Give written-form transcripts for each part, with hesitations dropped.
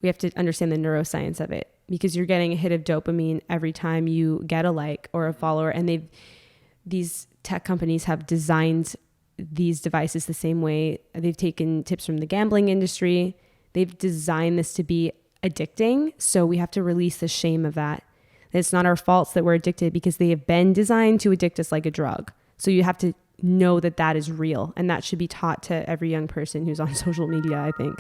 We have to understand the neuroscience of it, because you're getting a hit of dopamine every time you get a like or a follower. And these tech companies have designed these devices the same way. They've taken tips from the gambling industry. They've designed this to be addicting. So we have to release the shame of that. It's not our faults that we're addicted, because they have been designed to addict us like a drug. So you have to know that that is real. And that should be taught to every young person who's on social media, I think.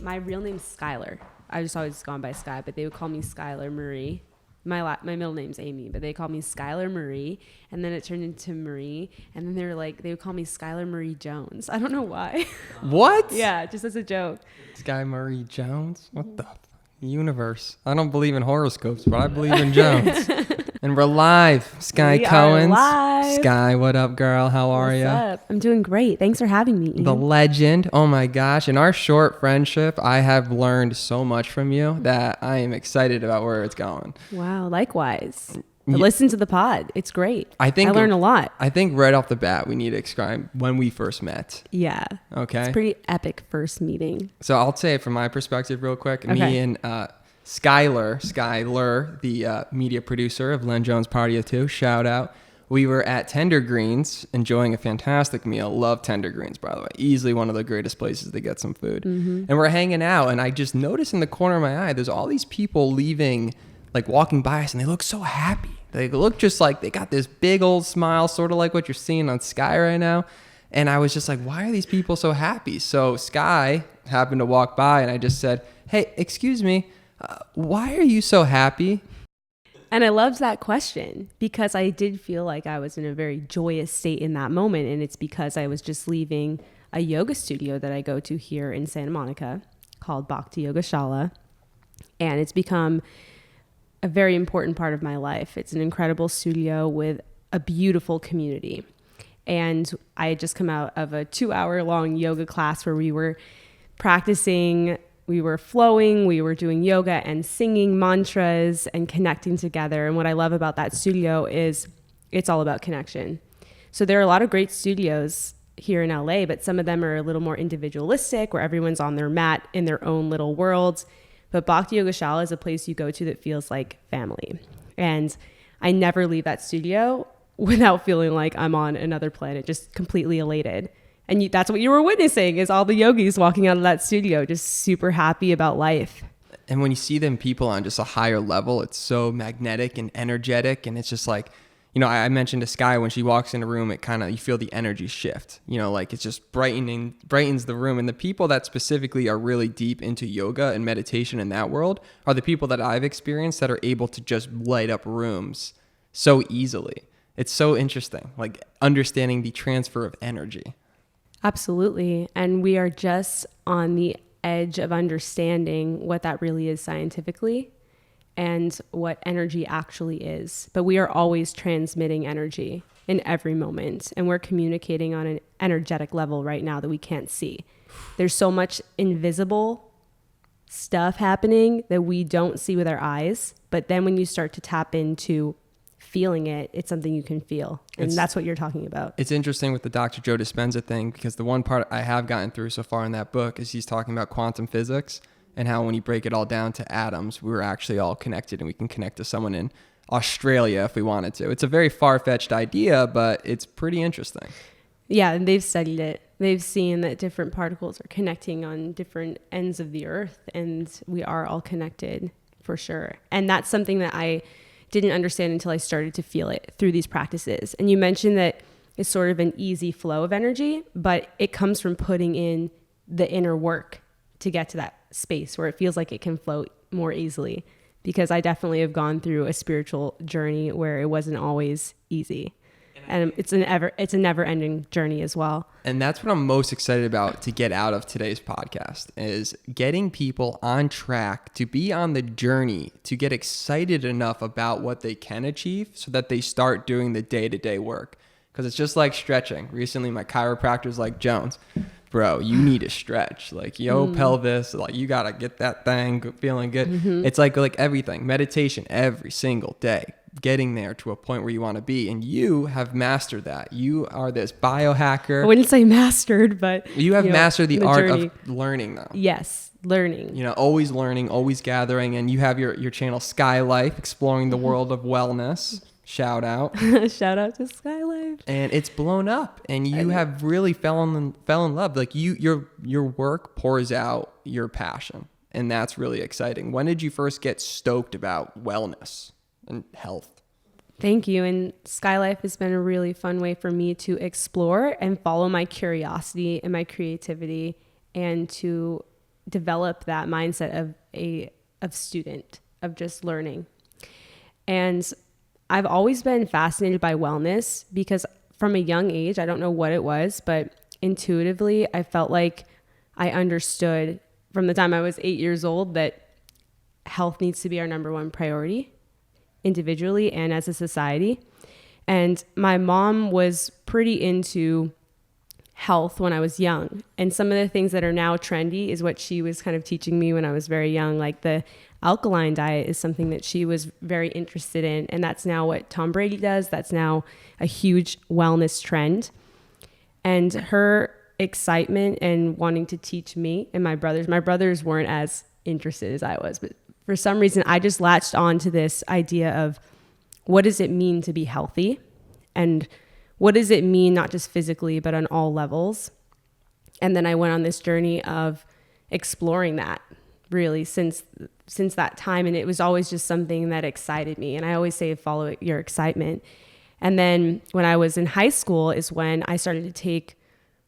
My real name's Skylar. I just always gone by Sky, but they would call me Skylar Marie. My middle name's Amy, but they called me Skylar Marie, and then it turned into Marie, and then they would call me Skylar Marie Jones. I don't know why. What? Yeah, just as a joke. Sky Marie Jones? What the universe? I don't believe in horoscopes, but I believe in Jones. And we're live, Sky Cohens. Live. Sky, what up, girl? How are you? What's up? I'm doing great. Thanks for having me. The legend. Oh my gosh. In our short friendship, I have learned so much from you that I am excited about where it's going. Wow, likewise. Listen to the pod. It's great. I learned a lot. I think right off the bat, we need to describe when we first met. Yeah. Okay. It's a pretty epic first meeting. So I'll say it from my perspective real quick. Okay. Me and Skylar, the media producer of Lenjones Party of Two, shout out. We were at Tender Greens enjoying a fantastic meal. Love Tender Greens, by the way. Easily one of the greatest places to get some food. Mm-hmm. And we're hanging out, and I just noticed in the corner of my eye, there's all these people leaving, like walking by us, and they look so happy. They look just like they got this big old smile, sort of like what you're seeing on Sky right now. And I was just like, why are these people so happy? So Sky happened to walk by, and I just said, hey, excuse me, why are you so happy? And I loved that question, because I did feel like I was in a very joyous state in that moment. And it's because I was just leaving a yoga studio that I go to here in Santa Monica called Bhakti Yoga Shala. And it's become a very important part of my life. It's an incredible studio with a beautiful community. And I had just come out of a 2-hour-long yoga class where we were practicing. We were flowing, we were doing yoga and singing mantras and connecting together. And what I love about that studio is it's all about connection. So there are a lot of great studios here in LA, but some of them are a little more individualistic, where everyone's on their mat in their own little worlds. But Bhakti Yoga Shala is a place you go to that feels like family. And I never leave that studio without feeling like I'm on another planet, just completely elated. And that's what you were witnessing, is all the yogis walking out of that studio, just super happy about life. And when you see them people on just a higher level, it's so magnetic and energetic. And it's just like, I mentioned to Sky, when she walks in a room, it kind of, you feel the energy shift, like it's just brightens the room. And the people that specifically are really deep into yoga and meditation in that world are the people that I've experienced that are able to just light up rooms so easily. It's so interesting, like understanding the transfer of energy. Absolutely. And we are just on the edge of understanding what that really is scientifically and what energy actually is. But we are always transmitting energy in every moment. And we're communicating on an energetic level right now that we can't see. There's so much invisible stuff happening that we don't see with our eyes. But then when you start to tap into feeling it, it's something you can feel. And that's what you're talking about. It's interesting with the Dr. Joe Dispenza thing, because the one part I have gotten through so far in that book is he's talking about quantum physics and how when you break it all down to atoms, we're actually all connected, and we can connect to someone in Australia if we wanted to. It's a very far-fetched idea, but it's pretty interesting. Yeah, and they've studied it. They've seen that different particles are connecting on different ends of the earth, and we are all connected for sure. And that's something that I didn't understand until I started to feel it through these practices. And you mentioned that it's sort of an easy flow of energy, but it comes from putting in the inner work to get to that space where it feels like it can flow more easily. Because I definitely have gone through a spiritual journey where it wasn't always easy. And it's a never-ending journey as well. And that's what I'm most excited about to get out of today's podcast, is getting people on track to be on the journey, to get excited enough about what they can achieve so that they start doing the day-to-day work. Because it's just like stretching. Recently, my chiropractor's like, Jones, bro, you need to stretch. Like, pelvis, like you got to get that thing feeling good. It's like everything, meditation every single day, getting there to a point where you want to be. And you have mastered that. You are this biohacker. I wouldn't say mastered, but you have mastered the art journey. of learning though. Yes. Learning. You know, always learning, always gathering. And you have your channel Sky Life, exploring the world of wellness. Shout out. Shout out to Sky Life. And it's blown up, and you have really fell in love. Like your work pours out your passion, and that's really exciting. When did you first get stoked about wellness and health? Thank you. And Sky Life has been a really fun way for me to explore and follow my curiosity and my creativity, and to develop that mindset of student, of just learning. And I've always been fascinated by wellness because from a young age, I don't know what it was, but intuitively, I felt like I understood from the time I was 8 years old that health needs to be our number one priority individually and as a society. And my mom was pretty into health when I was young. And some of the things that are now trendy is what she was kind of teaching me when I was very young, like the alkaline diet is something that she was very interested in. And that's now what Tom Brady does. That's now a huge wellness trend. And her excitement and wanting to teach me and my brothers weren't as interested as I was. But for some reason, I just latched on to this idea of what does it mean to be healthy? And what does it mean, not just physically, but on all levels? And then I went on this journey of exploring that really since that time. And it was always just something that excited me. And I always say, follow your excitement. And then when I was in high school is when I started to take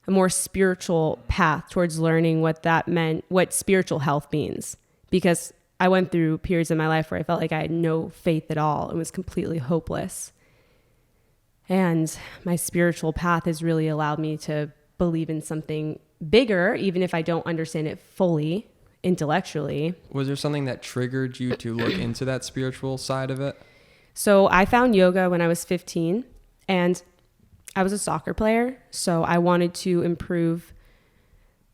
a more spiritual path towards learning what that meant, what spiritual health means. Because I went through periods in my life where I felt like I had no faith at all and was completely hopeless. And my spiritual path has really allowed me to believe in something bigger, even if I don't understand it fully intellectually. Was there something that triggered you to look into that spiritual side of it? So I found yoga when I was 15, and I was a soccer player. So I wanted to improve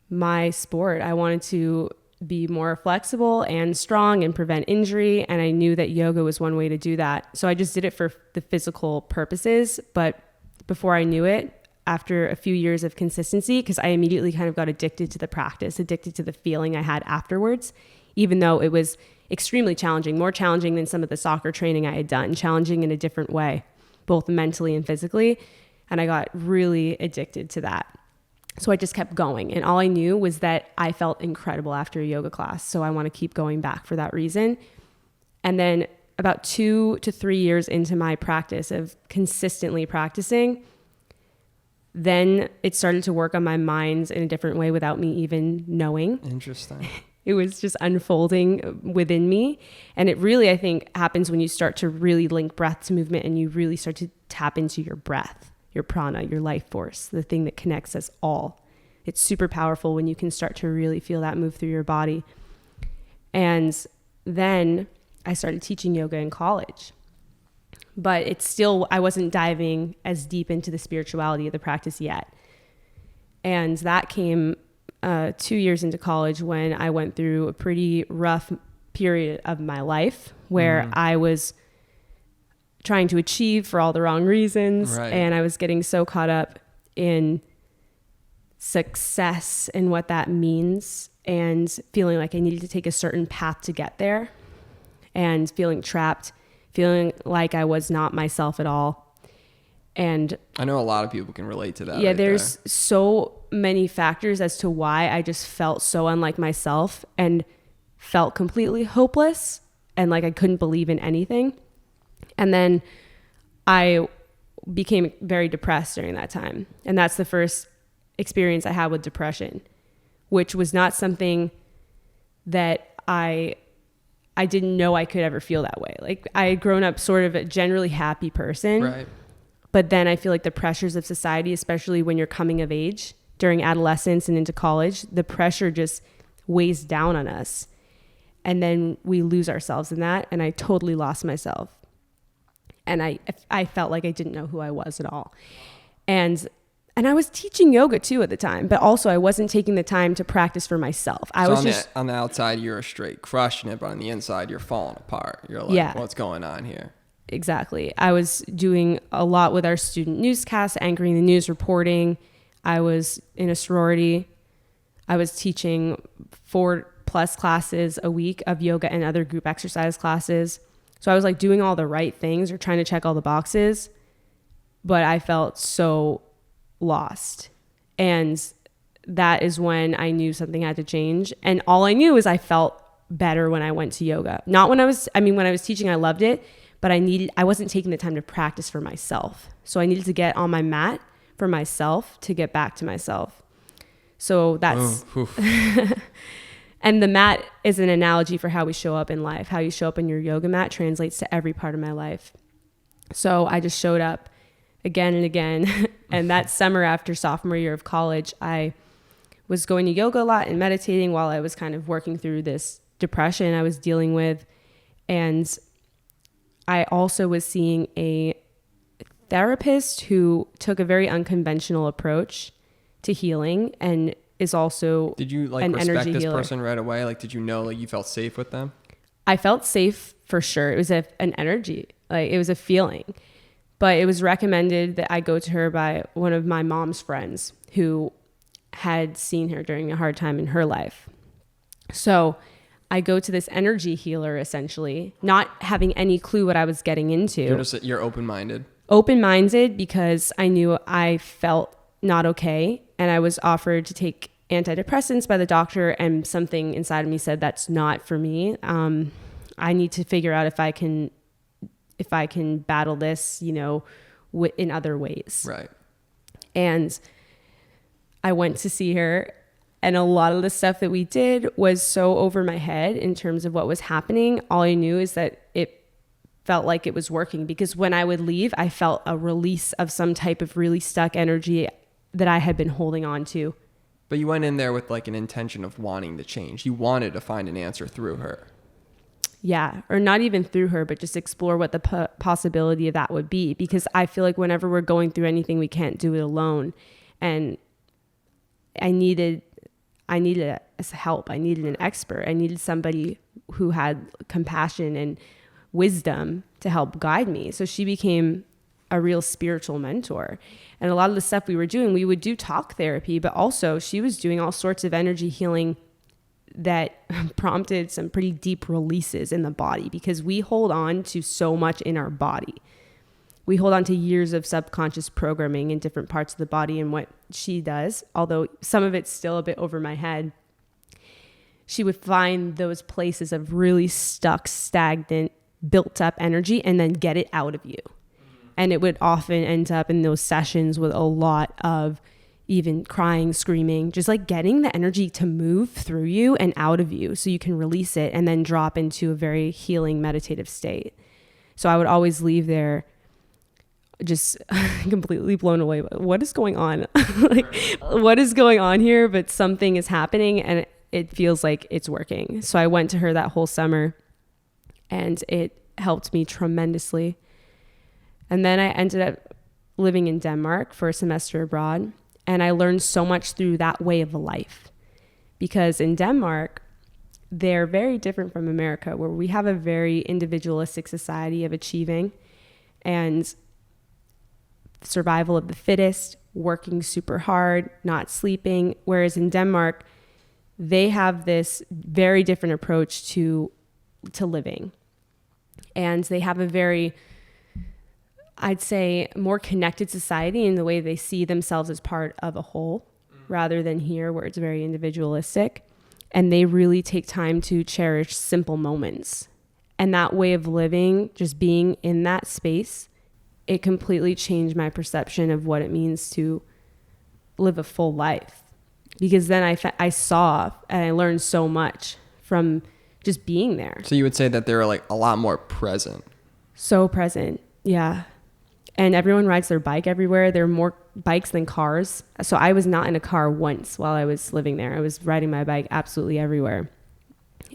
my sport. I wanted to be more flexible and strong and prevent injury. And I knew that yoga was one way to do that. So I just did it for the physical purposes. But before I knew it, after a few years of consistency, because I immediately kind of got addicted to the practice, addicted to the feeling I had afterwards, even though it was extremely challenging, more challenging than some of the soccer training I had done, challenging in a different way, both mentally and physically. And I got really addicted to that. So I just kept going. And all I knew was that I felt incredible after a yoga class. So I want to keep going back for that reason. And then about 2 to 3 years into my practice of consistently practicing, then it started to work on my mind in a different way without me even knowing. Interesting. It was just unfolding within me. And it really, I think, happens when you start to really link breath to movement and you really start to tap into your breath, your prana, your life force, the thing that connects us all. It's super powerful when you can start to really feel that move through your body. And then I started teaching yoga in college. But it's still, I wasn't diving as deep into the spirituality of the practice yet. And that came 2 years into college when I went through a pretty rough period of my life where I was trying to achieve for all the wrong reasons. Right. And I was getting so caught up in success and what that means and feeling like I needed to take a certain path to get there and feeling trapped, feeling like I was not myself at all. And I know a lot of people can relate to that. Yeah, there's so many factors as to why I just felt so unlike myself and felt completely hopeless and like I couldn't believe in anything. And then I became very depressed during that time. And that's the first experience I had with depression, which was not something that I didn't know I could ever feel that way. Like I had grown up sort of a generally happy person. Right. But then I feel like the pressures of society, especially when you're coming of age during adolescence and into college, the pressure just weighs down on us. And then we lose ourselves in that. And I totally lost myself. And I felt like I didn't know who I was at all. And And I was teaching yoga too at the time, but also I wasn't taking the time to practice for myself. I was just on the outside, you're straight crushing it, but on the inside, you're falling apart. You're like, yeah, what's going on here? Exactly. I was doing a lot with our student newscasts, anchoring the news, reporting. I was in a sorority. I was teaching 4+ classes a week of yoga and other group exercise classes. So I was like doing all the right things or trying to check all the boxes, but I felt so lost. And that is when I knew something had to change. And all I knew is I felt better when I went to yoga. Not when I was teaching, I loved it, but I wasn't taking the time to practice for myself. So I needed to get on my mat for myself to get back to myself. So that's, and the mat is an analogy for how we show up in life. How you show up in your yoga mat translates to every part of my life. So I just showed up again and again. And that summer after sophomore year of college, I was going to yoga a lot and meditating while I was kind of working through this depression I was dealing with. And I also was seeing a therapist who took a very unconventional approach to healing and is also did you like respect this person right away? Like, did you know, like, you felt safe with them? I felt safe for sure. It was an energy, like it was a feeling. But it was recommended that I go to her by one of my mom's friends who had seen her during a hard time in her life. So I go to this energy healer, essentially, not having any clue what I was getting into. You're open-minded. Open-minded because I knew I felt not okay. And I was offered to take antidepressants by the doctor. And something inside of me said, that's not for me. I need to figure out if I can battle this, in other ways. Right. And I went to see her, and a lot of the stuff that we did was so over my head in terms of what was happening. All I knew is that it felt like it was working, because when I would leave, I felt a release of some type of really stuck energy that I had been holding on to. But you went in there with like an intention of wanting to change. You wanted to find an answer through her. Yeah, or not even through her, but just explore what the possibility of that would be. Because I feel like whenever we're going through anything, we can't do it alone. And I needed help. I needed an expert. I needed somebody who had compassion and wisdom to help guide me. So she became a real spiritual mentor. And a lot of the stuff we were doing, we would do talk therapy, but also she was doing all sorts of energy healing that prompted some pretty deep releases in the body, because we hold on to so much in our body. We hold on to years of subconscious programming in different parts of the body. And what she does, although some of it's still a bit over my head, she would find those places of really stuck, stagnant, built up energy and then get it out of you. And it would often end up in those sessions with a lot of even crying, screaming, just like getting the energy to move through you and out of you so you can release it and then drop into a very healing meditative state. So I would always leave there just completely blown away. What is going on? What is going on here? But something is happening and it feels like it's working. So I went to her that whole summer and it helped me tremendously. And then I ended up living in Denmark for a semester abroad. And I learned so much through that way of life, because in Denmark, they're very different from America, where we have a very individualistic society of achieving and survival of the fittest, working super hard, not sleeping. Whereas in Denmark, they have this very different approach to living. And they have a very, I'd say, more connected society in the way they see themselves as part of a whole, rather than here where it's very individualistic. And they really take time to cherish simple moments. And that way of living, just being in that space, it completely changed my perception of what it means to live a full life. Because then I saw and I learned so much from just being there. So you would say that they're like a lot more present. So present, yeah. And everyone rides their bike everywhere. There are more bikes than cars. So I was not in a car once while I was living there. I was riding my bike absolutely everywhere.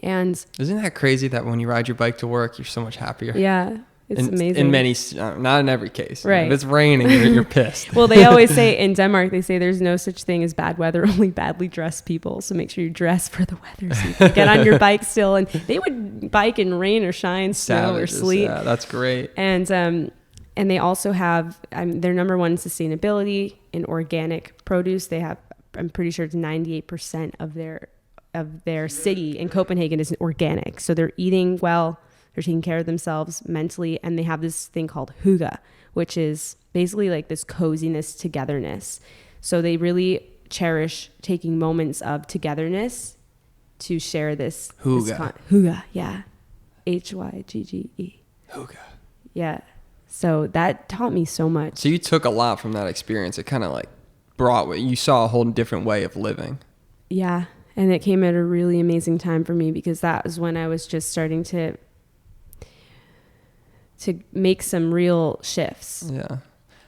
And isn't that crazy that when you ride your bike to work, you're so much happier? Yeah. It's amazing. In many, not in every case. Right. If it's raining, you're pissed. Well, they always say in Denmark, they say there's no such thing as bad weather, only badly dressed people. So make sure you dress for the weather so you can get on your bike still. And they would bike in rain or shine, snow or sleet. Yeah, that's great. And they also have their number one sustainability in organic produce. They have, I'm pretty sure it's 98% of their city in Copenhagen is organic. So they're eating well. They're taking care of themselves mentally, and they have this thing called hygge, which is basically like this coziness, togetherness. So they really cherish taking moments of togetherness to share this. Hygge. Hygge, yeah. Hygge. Hygge. Yeah. So that taught me so much. So you took a lot from that experience. It kind of like you saw a whole different way of living. Yeah. And it came at a really amazing time for me because that was when I was just starting to make some real shifts. Yeah.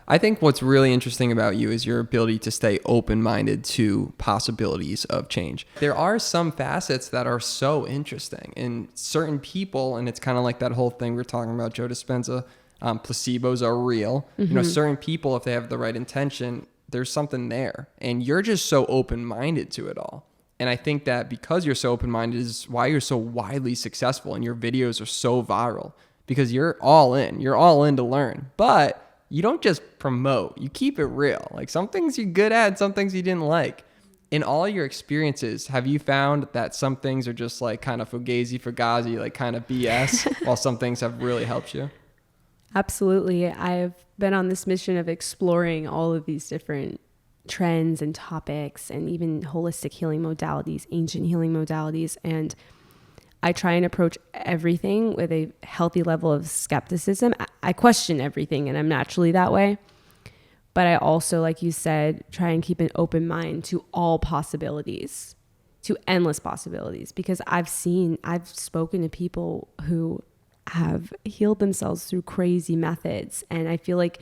I think what's really interesting about you is your ability to stay open-minded to possibilities of change. There are some facets that are so interesting in certain people, and it's kind of like that whole thing we were talking about, Joe Dispenza, placebos are real. Mm-hmm. You know, certain people, if they have the right intention, there's something there. And you're just so open-minded to it all. And I think that because you're so open-minded is why you're so widely successful and your videos are so viral. Because you're all in to learn, but you don't just promote, you keep it real. Like some things you're good at, some things you didn't like. In all your experiences, have you found that some things are just like kind of fugazi, like kind of BS, while some things have really helped you? Absolutely. I've been on this mission of exploring all of these different trends and topics and even holistic healing modalities, ancient healing modalities. And I try and approach everything with a healthy level of skepticism. I question everything, and I'm naturally that way. But I also, like you said, try and keep an open mind to all possibilities, to endless possibilities. Because I've spoken to people who have healed themselves through crazy methods. And I feel like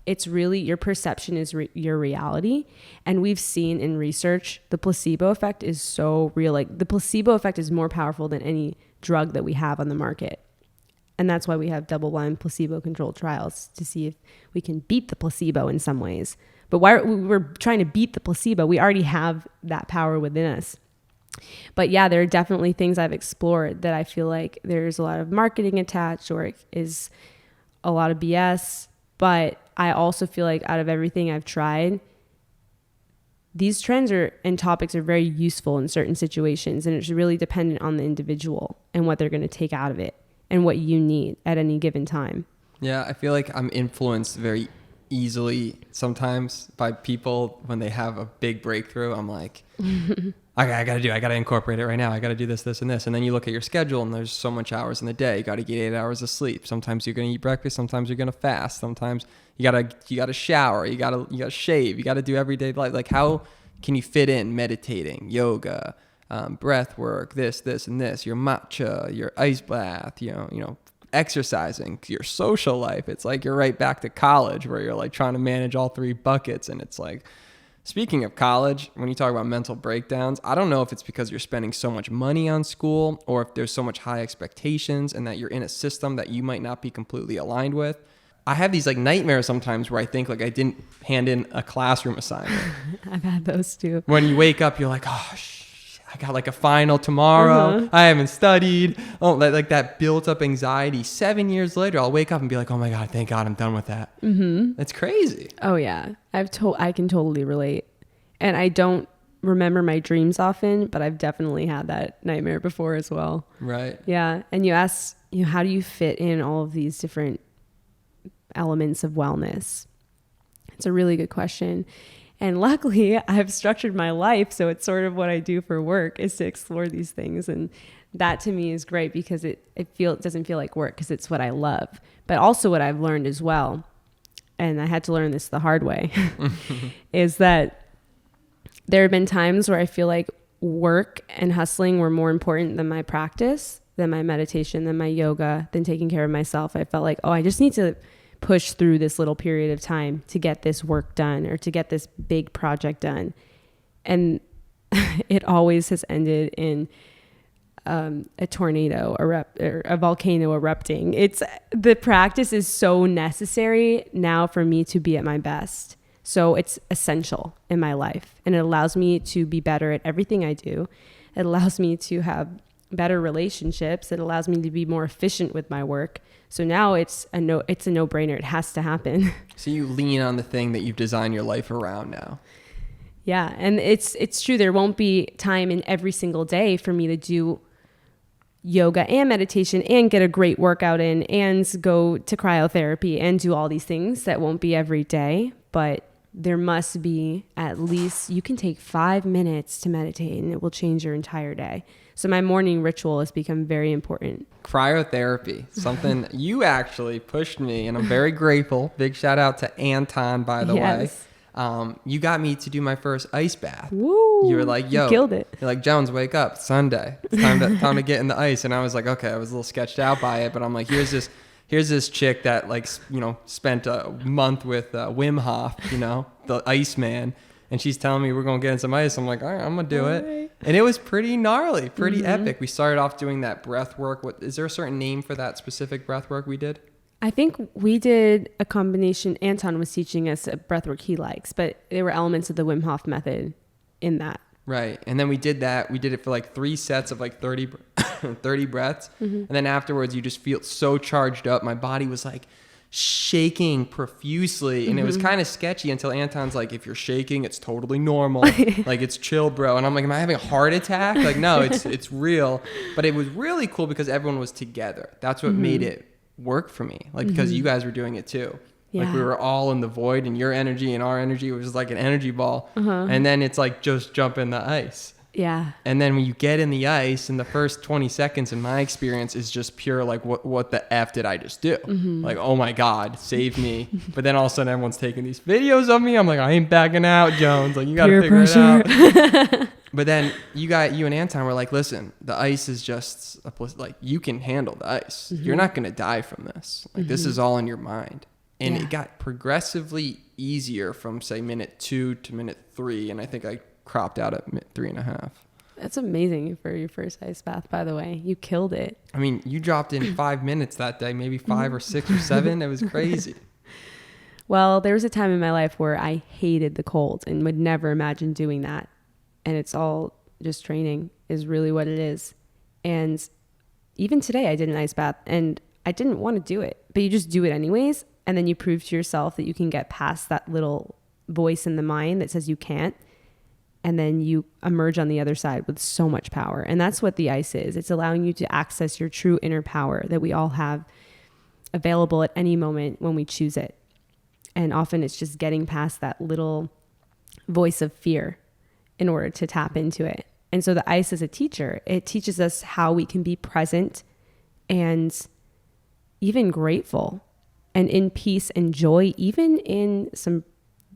it's really your perception is your reality. And we've seen in research, the placebo effect is so real. Like the placebo effect is more powerful than any drug that we have on the market. And that's why we have double-blind placebo-controlled trials to see if we can beat the placebo in some ways. But we're trying to beat the placebo. We already have that power within us. But yeah, there are definitely things I've explored that I feel like there's a lot of marketing attached or it is a lot of BS. But I also feel like out of everything I've tried, these trends and topics are very useful in certain situations, and it's really dependent on the individual and what they're going to take out of it and what you need at any given time. Yeah, I feel like I'm influenced very easily sometimes by people when they have a big breakthrough. I'm like, I got to incorporate it right now. I got to do this, and this. And then you look at your schedule and there's so much hours in the day. You got to get 8 hours of sleep. Sometimes you're going to eat breakfast. Sometimes you're going to fast. Sometimes you got to shower. You got to shave. You got to do everyday life. Like how can you fit in meditating, yoga, breath work, this, and this, your matcha, your ice bath, you know, exercising, your social life. It's like you're right back to college where you're like trying to manage all three buckets. And it's like, speaking of college, when you talk about mental breakdowns, I don't know if it's because you're spending so much money on school or if there's so much high expectations and that you're in a system that you might not be completely aligned with. I have these like nightmares sometimes where I think like I didn't hand in a classroom assignment. I've had those too. When you wake up, you're like, oh, I got like a final tomorrow. Uh-huh. I haven't studied. Oh, like that built up anxiety. 7 years later, I'll wake up and be like, oh my God, thank God I'm done with that. Mm-hmm. That's crazy. Oh yeah. I can totally relate. And I don't remember my dreams often, but I've definitely had that nightmare before as well. Right. Yeah. And you ask, how do you fit in all of these different elements of wellness? It's a really good question. And luckily, I've structured my life, so it's sort of what I do for work is to explore these things. And that to me is great because it doesn't feel like work because it's what I love. But also what I've learned as well, and I had to learn this the hard way, is that there have been times where I feel like work and hustling were more important than my practice, than my meditation, than my yoga, than taking care of myself. I felt like, I just need to push through this little period of time to get this work done or to get this big project done. And it always has ended in a tornado or a volcano erupting. The practice is so necessary now for me to be at my best. So it's essential in my life, and it allows me to be better at everything I do. It allows me to have better relationships. It allows me to be more efficient with my work. So now it's a no-brainer. It has to happen. So you lean on the thing that you've designed your life around now. Yeah, and it's true. There won't be time in every single day for me to do yoga and meditation and get a great workout in and go to cryotherapy and do all these things. That won't be every day, but there must be at least, you can take 5 minutes to meditate and it will change your entire day. So my morning ritual has become very important. Cryotherapy, something you actually pushed me, and I'm very grateful. Big shout out to Anton, by the way. You got me to do my first ice bath. Woo, you were like, yo, you killed it. You're like, Jones, wake up, it's Sunday. It's time to get in the ice. And I was like, okay, I was a little sketched out by it, but I'm like, here's this chick that, like, you know, spent a month with Wim Hof, you know, the Iceman, and she's telling me we're going to get in some ice. I'm like, all right, I'm going to do it. Right. And it was pretty gnarly, pretty epic. We started off doing that breath work. Is there a certain name for that specific breath work we did? I think we did a combination. Anton was teaching us a breathwork he likes, but there were elements of the Wim Hof method in that. Right. And then we did that. We did it for like 3 sets of like 30 breaths. And then afterwards, you just feel so charged up. My body was like shaking profusely. And it was kind of sketchy until Anton's like, if you're shaking, it's totally normal. Like, it's chill, bro. And I'm like, am I having a heart attack? Like, no, it's real. But it was really cool because everyone was together. That's what made it work for me. Like, because you guys were doing it too. Yeah. Like, we were all in the void, and your energy and our energy was like an energy ball. And then it's like, just jump in the ice. Yeah. And then when you get in the ice, in the first 20 seconds, in my experience, is just pure, like, what the F did I just do? Like, oh my God, save me. But then all of a sudden, everyone's taking these videos of me. I'm like, I ain't backing out, Jones. Like, you got to figure it out. But then you and Anton were like, listen, the ice is just a place, like, you can handle the ice. You're not going to die from this. Like, this is all in your mind. And it got progressively easier from, say, minute 2 to minute 3. And I think I cropped out at minute 3.5. That's amazing for your first ice bath, by the way. You killed it. I mean, you dropped in 5 minutes that day, maybe 5 or 6 or 7. It was crazy. Well, there was a time in my life where I hated the cold and would never imagine doing that. And it's all just training is really what it is. And even today I did an ice bath and I didn't want to do it, but you just do it anyways. And then you prove to yourself that you can get past that little voice in the mind that says you can't. And then you emerge on the other side with so much power. And that's what the ice is. It's allowing you to access your true inner power that we all have available at any moment when we choose it. And often it's just getting past that little voice of fear in order to tap into it. And so the ice is a teacher. It teaches us how we can be present and even grateful and in peace and joy, even in some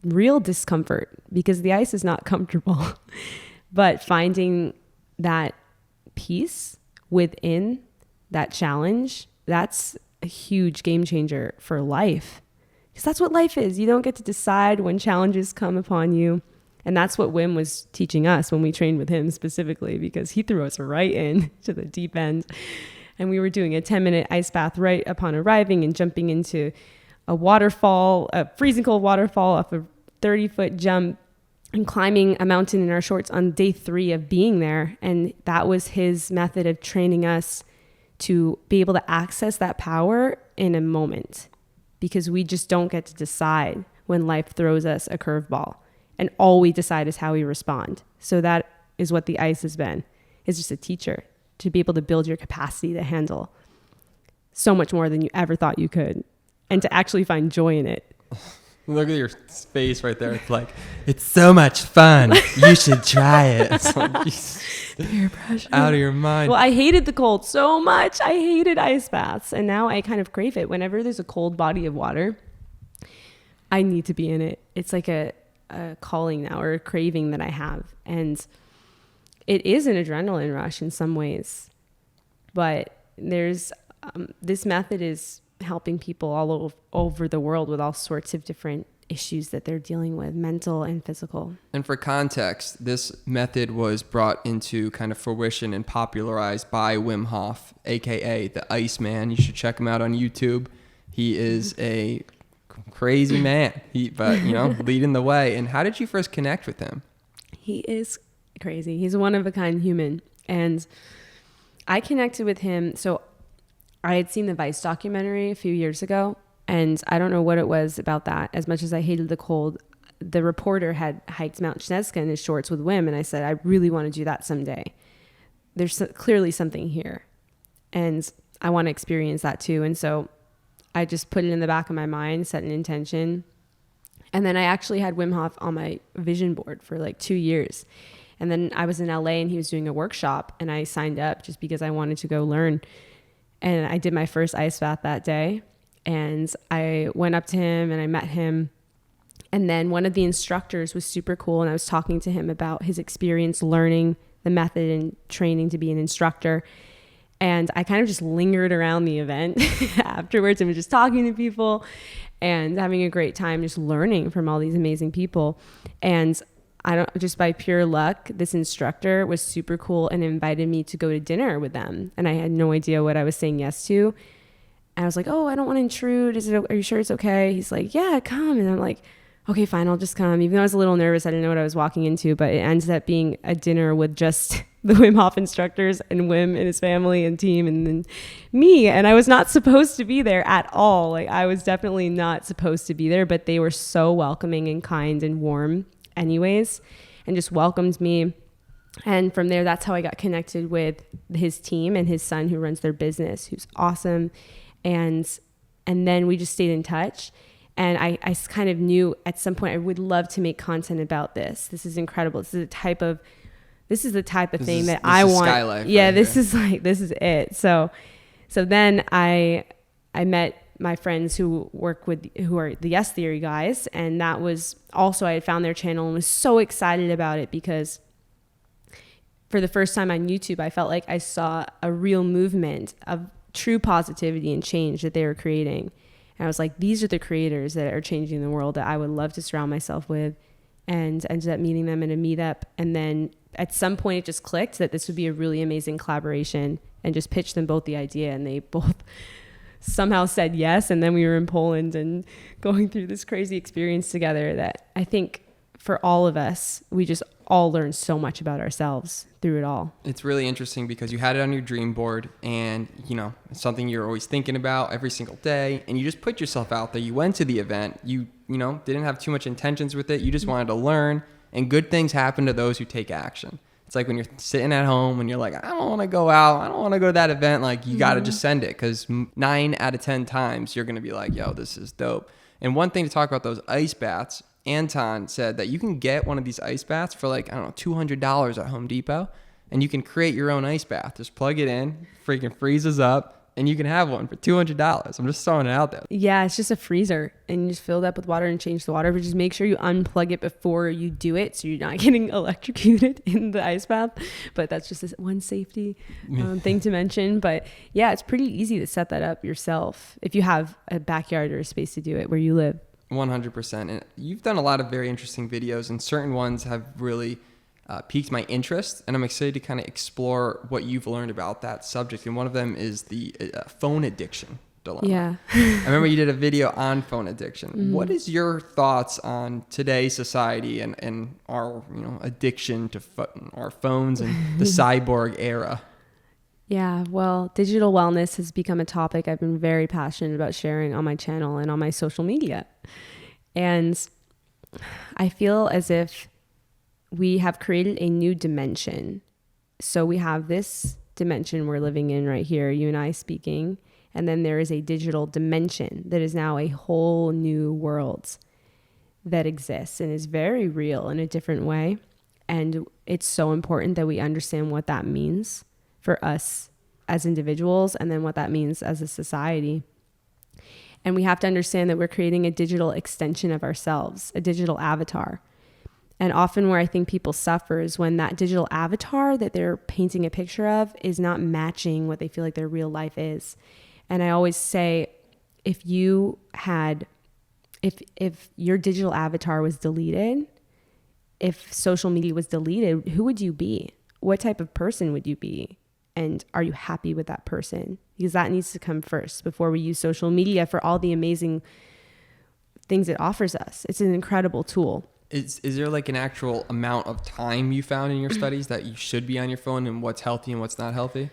real discomfort, because the ice is not comfortable. But finding that peace within that challenge, that's a huge game changer for life. Because that's what life is. You don't get to decide when challenges come upon you. And that's what Wim was teaching us when we trained with him specifically, because he threw us right in to the deep end. And we were doing a 10-minute ice bath right upon arriving and jumping into a waterfall, a freezing cold waterfall off a 30-foot jump and climbing a mountain in our shorts on day 3 of being there. And that was his method of training us to be able to access that power in a moment, because we just don't get to decide when life throws us a curveball. And all we decide is how we respond. So that is what the ice has been. It's just a teacher to be able to build your capacity to handle so much more than you ever thought you could, and to actually find joy in it. Look at your face right there. It's like, it's so much fun. You should try it. It's like, peer pressure. Out of your mind. Well, I hated the cold so much. I hated ice baths. And now I kind of crave it. Whenever there's a cold body of water, I need to be in it. It's like a calling now, or a craving that I have. And it is an adrenaline rush in some ways. But there's this method is helping people all over the world with all sorts of different issues that they're dealing with, mental and physical. And for context, this method was brought into kind of fruition and popularized by Wim Hof, aka the Iceman. You should check him out on YouTube. He is a crazy man, but leading the way. And how did you first connect with him? He is crazy. He's a one of a kind human. And I connected with him. So I had seen the Vice documentary a few years ago, and I don't know what it was about that. As much as I hated the cold, the reporter had hiked Mount Shnezka in his shorts with Wim, and I said, I really want to do that someday. There's clearly something here, and I want to experience that too. And so I just put it in the back of my mind, set an intention. And then I actually had Wim Hof on my vision board for like 2 years. And then I was in LA and he was doing a workshop, and I signed up just because I wanted to go learn. And I did my first ice bath that day, and I went up to him and I met him. And then one of the instructors was super cool, and I was talking to him about his experience learning the method and training to be an instructor. And I kind of just lingered around the event afterwards and was just talking to people and having a great time, just learning from all these amazing people. And just by pure luck, this instructor was super cool and invited me to go to dinner with them. And I had no idea what I was saying yes to. And I was like, oh, I don't want to intrude. Are you sure it's okay? He's like, yeah, come. And I'm like, okay, fine, I'll just come. Even though I was a little nervous, I didn't know what I was walking into, but it ended up being a dinner with just the Wim Hof instructors and Wim and his family and team and then me. And I was not supposed to be there at all. Like, I was definitely not supposed to be there, but they were so welcoming and kind and warm anyways, and just welcomed me. And from there, that's how I got connected with his team and his son who runs their business, who's awesome. And then we just stayed in touch. And I kind of knew at some point I would love to make content about this. This is incredible. This is the type of thing that I want. Skylife right this here. This is it. So then I met my friends who are the Yes Theory guys. And that was also, I had found their channel and was so excited about it because for the first time on YouTube, I felt like I saw a real movement of true positivity and change that they were creating. And I was like, these are the creators that are changing the world that I would love to surround myself with. And ended up meeting them in a meetup. And then at some point it just clicked that this would be a really amazing collaboration, and just pitched them both the idea. And they both somehow said yes. And then we were in Poland and going through this crazy experience together that I think for all of us, we just all learned so much about ourselves through it all. It's really interesting because you had it on your dream board, and it's something you're always thinking about every single day, and you just put yourself out there. You went to the event, you didn't have too much intentions with it. You just wanted to learn, and good things happen to those who take action. It's like when you're sitting at home and you're like, I don't want to go out, I don't want to go to that event. Like, you got to just send it, because 9 out of 10 times you're going to be like, yo, this is dope. And one thing to talk about those ice baths, Anton said that you can get one of these ice baths for like, I don't know, $200 at Home Depot, and you can create your own ice bath. Just plug it in, freaking freezes up, and you can have one for $200. I'm just throwing it out there. Yeah, it's just a freezer, and you just fill it up with water and change the water, but just make sure you unplug it before you do it so you're not getting electrocuted in the ice bath. But that's just one safety thing to mention. But yeah, it's pretty easy to set that up yourself if you have a backyard or a space to do it where you live. 100%. And you've done a lot of very interesting videos, and certain ones have really piqued my interest, and I'm excited to kind of explore what you've learned about that subject. And one of them is the phone addiction dilemma. Yeah. I remember you did a video on phone addiction. Mm-hmm. What is your thoughts on today's society and our addiction to our phones and the cyborg era? Yeah, well, digital wellness has become a topic I've been very passionate about sharing on my channel and on my social media. And I feel as if we have created a new dimension. So we have this dimension we're living in right here, you and I speaking, and then there is a digital dimension that is now a whole new world that exists and is very real in a different way. And it's so important that we understand what that means for us as individuals, and then what that means as a society. And we have to understand that we're creating a digital extension of ourselves, a digital avatar. And often where I think people suffer is when that digital avatar that they're painting a picture of is not matching what they feel like their real life is. And I always say, if you if your digital avatar was deleted, if social media was deleted, who would you be? What type of person would you be? And are you happy with that person? Because that needs to come first before we use social media for all the amazing things it offers us. It's an incredible tool. Is there like an actual amount of time you found in your studies that you should be on your phone, and what's healthy and what's not healthy?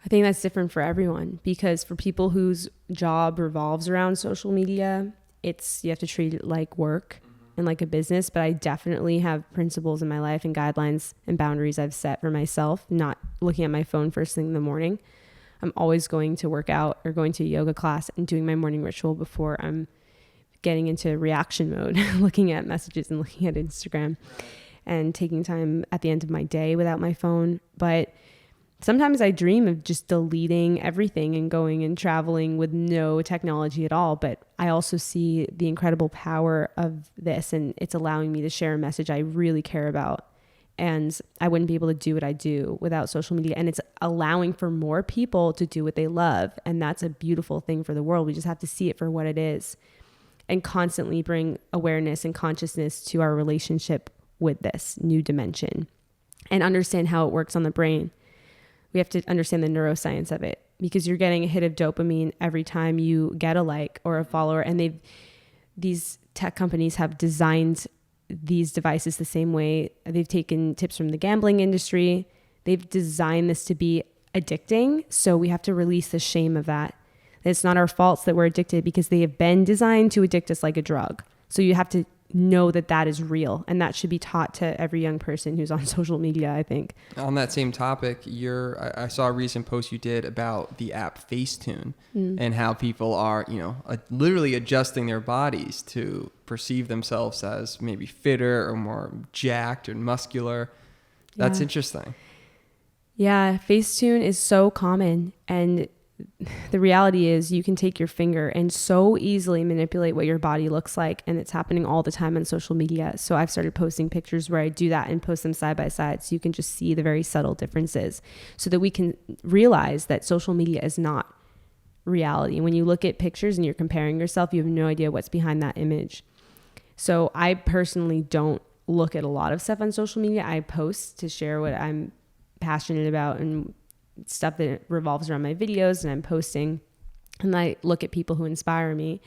I think that's different for everyone, because for people whose job revolves around social media, you have to treat it like work and like a business. But I definitely have principles in my life and guidelines and boundaries I've set for myself, not looking at my phone first thing in the morning. I'm always going to work out or going to a yoga class and doing my morning ritual before I'm getting into reaction mode, looking at messages and looking at Instagram, and taking time at the end of my day without my phone. But sometimes I dream of just deleting everything and going and traveling with no technology at all. But I also see the incredible power of this, and it's allowing me to share a message I really care about. And I wouldn't be able to do what I do without social media. And it's allowing for more people to do what they love. And that's a beautiful thing for the world. We just have to see it for what it is and constantly bring awareness and consciousness to our relationship with this new dimension and understand how it works on the brain. We have to understand the neuroscience of it, because you're getting a hit of dopamine every time you get a like or a follower. And these tech companies have designed these devices the same way. They've taken tips from the gambling industry. They've designed this to be addicting. So we have to release the shame of that. It's not our faults that we're addicted, because they have been designed to addict us like a drug. So you have to know that that is real, and that should be taught to every young person who's on social media, I think. On that same topic, I saw a recent post you did about the app Facetune and how people are, literally adjusting their bodies to perceive themselves as maybe fitter or more jacked and muscular. That's interesting. Yeah, Facetune is so common, and the reality is you can take your finger and so easily manipulate what your body looks like, and it's happening all the time on social media. So I've started posting pictures where I do that and post them side by side, so you can just see the very subtle differences, so that we can realize that social media is not reality. When you look at pictures and you're comparing yourself, you have no idea what's behind that image. So I personally don't look at a lot of stuff on social media. I post to share what I'm passionate about and stuff that revolves around my videos, and I'm posting, and I look at people who inspire me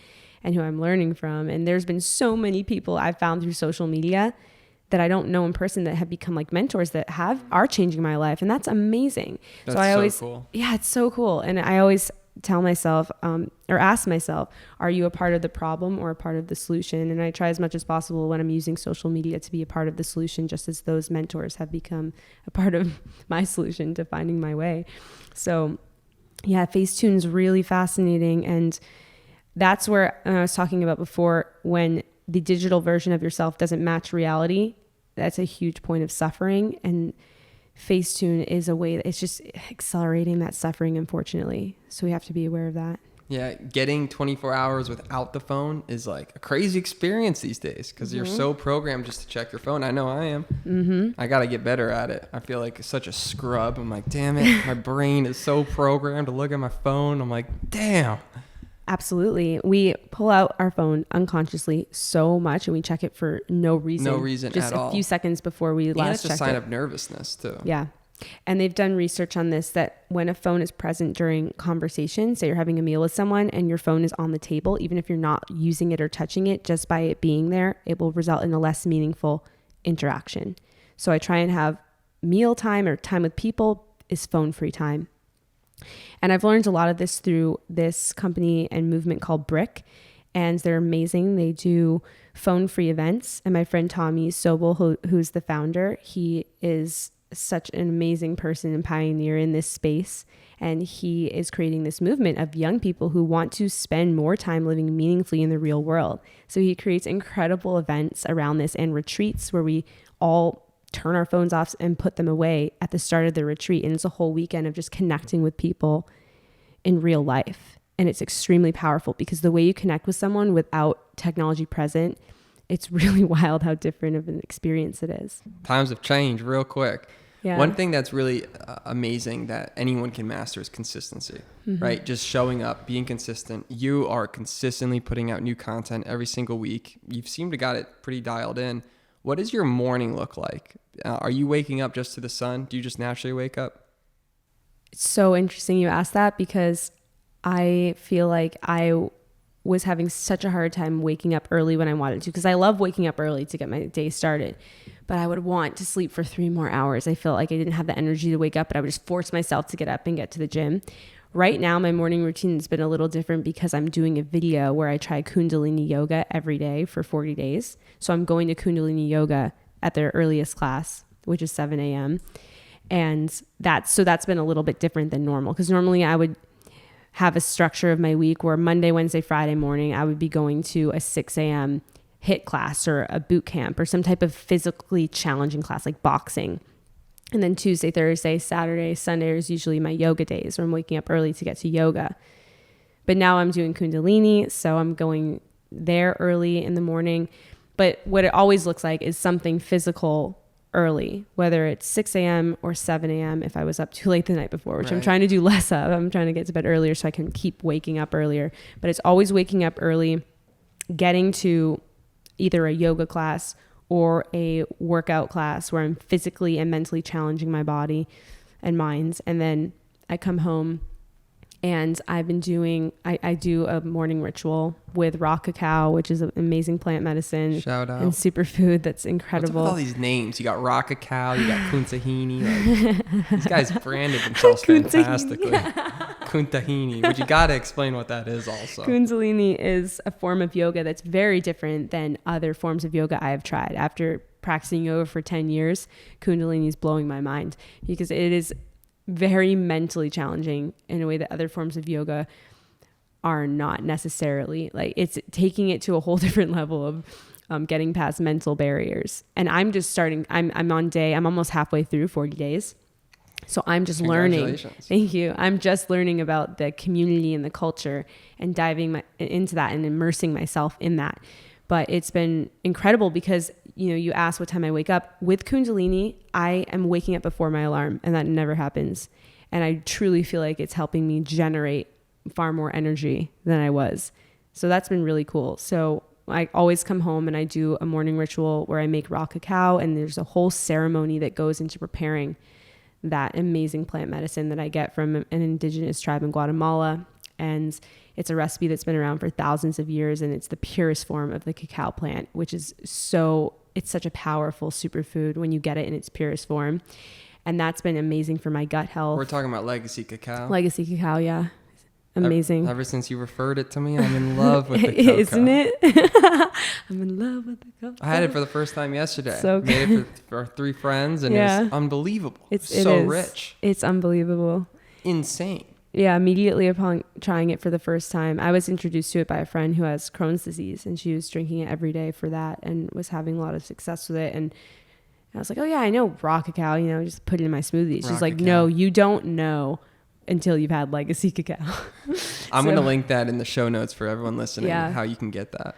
and who I'm learning from. And there's been so many people I've found through social media that I don't know in person that have become like mentors that are changing my life, and that's amazing. That's so cool. Yeah, it's so cool. And I always tell myself or ask myself, are you a part of the problem or a part of the solution? And I try as much as possible when I'm using social media to be a part of the solution, just as those mentors have become a part of my solution to finding my way. So yeah, Facetune is really fascinating. And that's where I was talking about before, when the digital version of yourself doesn't match reality, that's a huge point of suffering. And Facetune is a way that it's just accelerating that suffering, unfortunately. So we have to be aware of that. Yeah, getting 24 hours without the phone is like a crazy experience these days, because you're so programmed just to check your phone. I know I am. I got to get better at it. I feel like such a scrub. I'm like, damn it, my brain is so programmed to look at my phone. I'm like, damn. Absolutely. We pull out our phone unconsciously so much, and we check it for no reason. No reason at all. Just a few seconds before we last checked it. And it's a sign of nervousness too. Yeah. And they've done research on this, that when a phone is present during conversation, say you're having a meal with someone and your phone is on the table, even if you're not using it or touching it, just by it being there, it will result in a less meaningful interaction. So I try and have meal time or time with people is phone-free time. And I've learned a lot of this through this company and movement called Brick, and they're amazing. They do phone-free events. And my friend Tommy Sobel, who's the founder, he is such an amazing person and pioneer in this space. And he is creating this movement of young people who want to spend more time living meaningfully in the real world. So he creates incredible events around this and retreats where we all turn our phones off and put them away at the start of the retreat. And it's a whole weekend of just connecting with people in real life. And it's extremely powerful, because the way you connect with someone without technology present, it's really wild how different of an experience it is. Times have changed real quick. Yeah. One thing that's really amazing that anyone can master is consistency, right? Just showing up, being consistent. You are consistently putting out new content every single week. You've seemed to got it pretty dialed in. What does your morning look like? Are you waking up just to the sun? Do you just naturally wake up? It's so interesting you asked that, because I feel like I was having such a hard time waking up early when I wanted to, because I love waking up early to get my day started, but I would want to sleep for 3 more hours. I felt like I didn't have the energy to wake up, but I would just force myself to get up and get to the gym. Right now, my morning routine has been a little different because I'm doing a video where I try Kundalini yoga every day for 40 days. So I'm going to Kundalini yoga at their earliest class, which is 7 a.m. And that's been a little bit different than normal, because normally I would have a structure of my week where Monday, Wednesday, Friday morning, I would be going to a 6 a.m. HIIT class or a boot camp or some type of physically challenging class like boxing. And then Tuesday, Thursday, Saturday, Sunday is usually my yoga days where I'm waking up early to get to yoga. But now I'm doing Kundalini, so I'm going there early in the morning. But what it always looks like is something physical early, whether it's 6 a.m. or 7 a.m. if I was up too late the night before, which I'm trying to do less of. I'm trying to get to bed earlier so I can keep waking up earlier. But it's always waking up early, getting to either a yoga class or a workout class where I'm physically and mentally challenging my body and mind. And then I come home and I've been doing, I do a morning ritual with raw cacao, which is an amazing plant medicine. Shout out. And superfood that's incredible. What's up with all these names? You got raw cacao, you got kuntahini. Like, these guys branded themselves fantastically. Kuntahini, but you got to explain what that is also. Kundalini is a form of yoga that's very different than other forms of yoga I have tried. After practicing yoga for 10 years, Kundalini is blowing my mind because it is very mentally challenging in a way that other forms of yoga are not necessarily. Like, it's taking it to a whole different level of getting past mental barriers. And I'm just starting, I'm almost halfway through 40 days. So I'm just learning. Thank you. I'm just learning about the community and the culture and diving into that and immersing myself in that. But it's been incredible because, you know, you asked what time I wake up. With Kundalini, I am waking up before my alarm, and that never happens. And I truly feel like it's helping me generate far more energy than I was. So that's been really cool. So I always come home and I do a morning ritual where I make raw cacao, and there's a whole ceremony that goes into preparing that amazing plant medicine that I get from an indigenous tribe in Guatemala. And it's a recipe that's been around for thousands of years, and it's the purest form of the cacao plant, which is it's such a powerful superfood when you get it in its purest form. And that's been amazing for my gut health. We're talking about legacy cacao. Legacy cacao, yeah. Amazing. Ever since you referred it to me, I'm in love with the cocoa. Isn't it? I'm in love with the cocoa. I had it for the first time yesterday. So good. Made it for our 3 friends, and it's unbelievable. It's so rich. It's unbelievable. Insane. Yeah, immediately upon trying it for the first time, I was introduced to it by a friend who has Crohn's disease, and she was drinking it every day for that and was having a lot of success with it. And I was like, oh yeah, I know raw cacao, you know, just put it in my smoothie. She's like, no, you don't know until you've had legacy cacao. I'm going to link that in the show notes for everyone listening, how you can get that.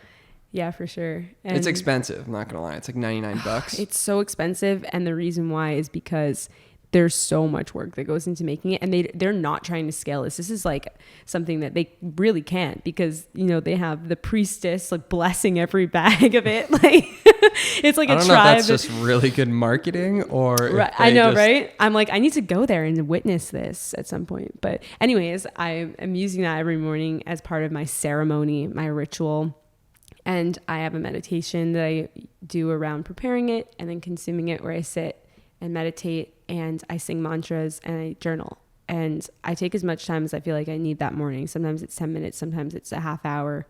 Yeah, for sure. And it's expensive, I'm not going to lie. It's like $99. It's so expensive, and the reason why is because there's so much work that goes into making it, and they're not trying to scale this. This is like something that they really can't, because, you know, they have the priestess like blessing every bag of it. Like it's like a tribe. I don't know if that's just really good marketing or right, I know, right? I'm like, I need to go there and witness this at some point. But anyways, I am using that every morning as part of my ceremony, my ritual. And I have a meditation that I do around preparing it and then consuming it, where I sit and meditate, and I sing mantras, and I journal. And I take as much time as I feel like I need that morning. Sometimes it's 10 minutes, sometimes it's a half hour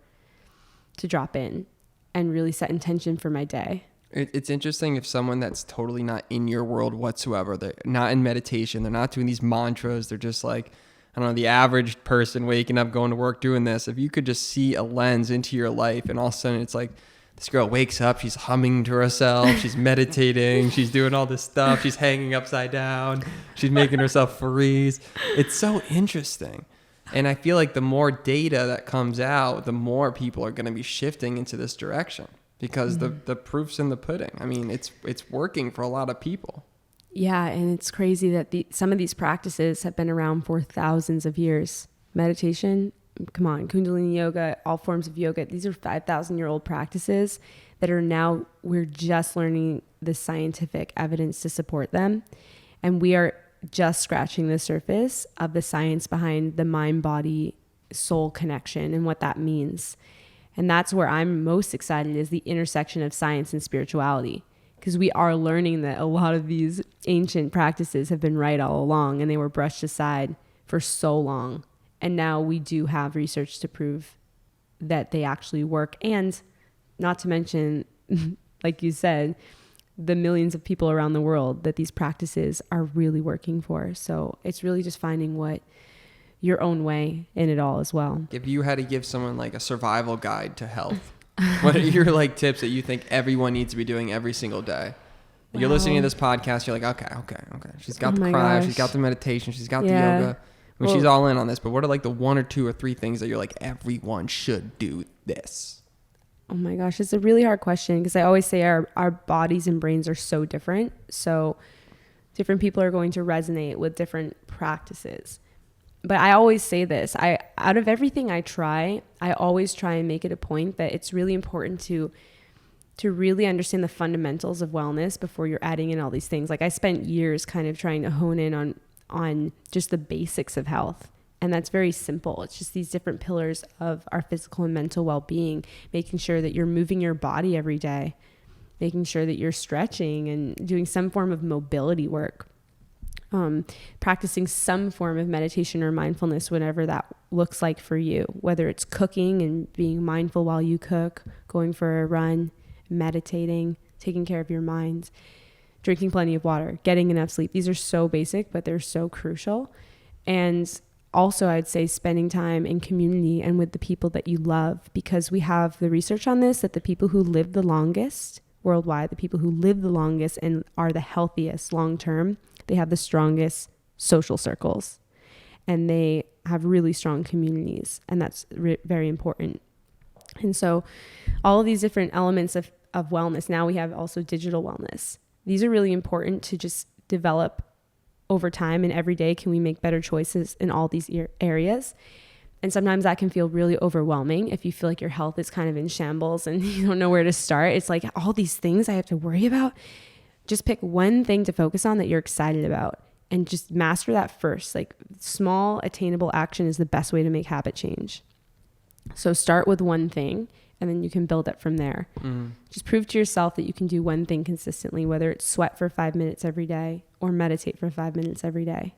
to drop in and really set intention for my day. It's interesting if someone that's totally not in your world whatsoever, they're not in meditation, they're not doing these mantras, they're just like, I don't know, the average person waking up, going to work, doing this. If you could just see a lens into your life, and all of a sudden it's like, this girl wakes up, she's humming to herself, she's meditating, she's doing all this stuff, she's hanging upside down, she's making herself freeze. It's so interesting. And I feel like the more data that comes out, the more people are going to be shifting into this direction, because the proof's in the pudding. I mean, it's working for a lot of people. Yeah, and it's crazy that some of these practices have been around for thousands of years. Meditation, come on, Kundalini yoga, all forms of yoga. These are 5,000-year-old practices that are now, we're just learning the scientific evidence to support them. And we are just scratching the surface of the science behind the mind, body, soul connection and what that means. And that's where I'm most excited, is the intersection of science and spirituality. Because we are learning that a lot of these ancient practices have been right all along, and they were brushed aside for so long. And now we do have research to prove that they actually work. And not to mention, like you said, the millions of people around the world that these practices are really working for. So it's really just finding what your own way in it all as well. If you had to give someone like a survival guide to health, what are your like tips that you think everyone needs to be doing every single day? Wow. You're listening to this podcast, you're like, okay. She's got the cryo, she's got the meditation, she's got the yoga. She's all in on this, but what are like the 1 or 2 or 3 things that you're like, everyone should do this? Oh my gosh, it's a really hard question, because I always say our bodies and brains are so different. So different people are going to resonate with different practices. But I always say this, out of everything I try, I always try and make it a point that it's really important to really understand the fundamentals of wellness before you're adding in all these things. Like I spent years kind of trying to hone in on just the basics of health. And that's very simple. It's just these different pillars of our physical and mental well-being, making sure that you're moving your body every day, making sure that you're stretching and doing some form of mobility work. Practicing some form of meditation or mindfulness, whatever that looks like for you, whether it's cooking and being mindful while you cook, going for a run, meditating, taking care of your mind, drinking plenty of water, getting enough sleep. These are so basic, but they're so crucial. And also, I'd say spending time in community and with the people that you love, because we have the research on this, that the people who live the longest worldwide, the people who live the longest and are the healthiest long-term, they have the strongest social circles, and they have really strong communities, and that's very important. And so all of these different elements of wellness, now we have also digital wellness. These are really important to just develop over time, and every day can we make better choices in all these areas. And sometimes that can feel really overwhelming if you feel like your health is kind of in shambles and you don't know where to start. It's like all these things I have to worry about. Just pick one thing to focus on that you're excited about and just master that first. Like small attainable action is the best way to make habit change. So start with one thing and then you can build it from there. Just prove to yourself that you can do one thing consistently, whether it's sweat for 5 minutes every day or meditate for 5 minutes every day.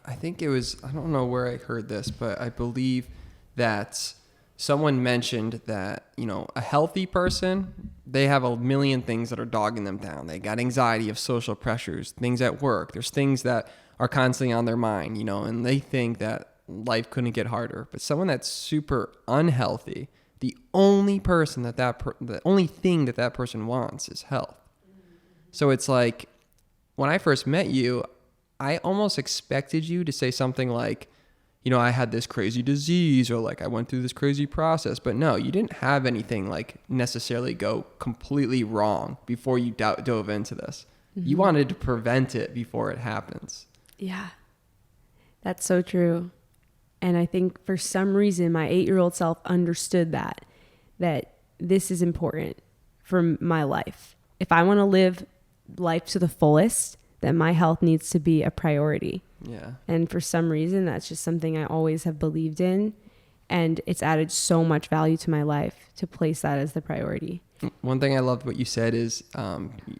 I think it was, I don't know where I heard this, but I believe that someone mentioned that, you know, a healthy person, they have a million things that are dogging them down. They got anxiety of social pressures, things at work. There's things that are constantly on their mind, you know, and they think that life couldn't get harder. But someone that's super unhealthy, the only person the only thing that person wants is health. So it's like, when I first met you, I almost expected you to say something like, you know, I had this crazy disease, or like I went through this crazy process. But no, you didn't have anything like necessarily go completely wrong before you dove into this. You wanted to prevent it before it happens. Yeah, that's so true. And I think for some reason, my 8-year-old self understood that this is important for my life. If I want to live life to the fullest, then my health needs to be a priority. Yeah. And for some reason, that's just something I always have believed in. And it's added so much value to my life to place that as the priority. One thing I loved what you said is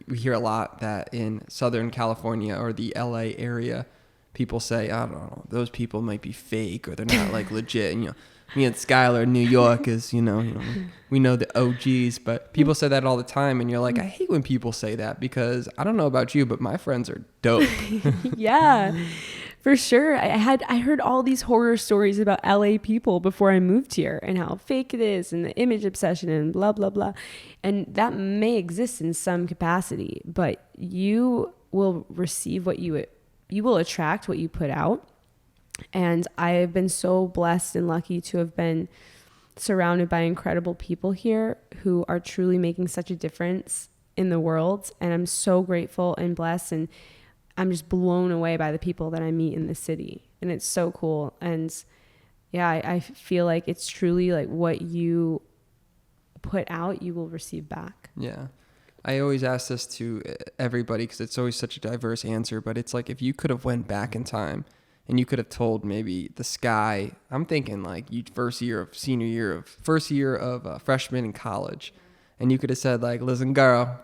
we hear a lot that in Southern California or the LA area, people say, I don't know, those people might be fake or they're not like legit. And, you know, me and Skylar in New York is, you know, we know the OGs, but people say that all the time. And you're like, I hate when people say that, because I don't know about you, but my friends are dope. Yeah, for sure. I heard all these horror stories about LA people before I moved here and how fake it is and the image obsession and blah, blah, blah. And that may exist in some capacity, but you will receive you will attract what you put out. And I've been so blessed and lucky to have been surrounded by incredible people here who are truly making such a difference in the world. And I'm so grateful and blessed. And I'm just blown away by the people that I meet in the city, and it's so cool. And yeah, I feel like it's truly like what you put out, you will receive back. Yeah. I always ask this to everybody because it's always such a diverse answer, but it's like if you could have went back in time and you could have told maybe the sky, I'm thinking like first year of freshman in college, and you could have said like, listen, girl,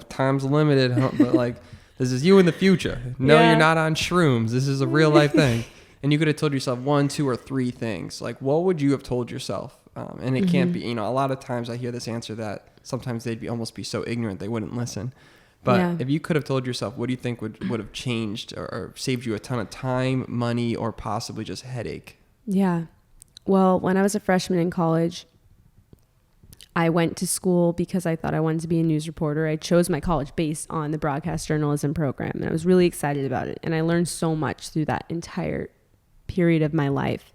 time's limited, but like this is you in the future. No, You're not on shrooms. This is a real life thing. And you could have told yourself 1, 2, or 3 things. Like, what would you have told yourself? And it can't be, a lot of times I hear this answer that sometimes they'd almost be so ignorant they wouldn't listen. But if you could have told yourself, what do you think would have changed or saved you a ton of time, money, or possibly just headache? Yeah. Well, when I was a freshman in college, I went to school because I thought I wanted to be a news reporter. I chose my college based on the broadcast journalism program, and I was really excited about it. And I learned so much through that entire period of my life.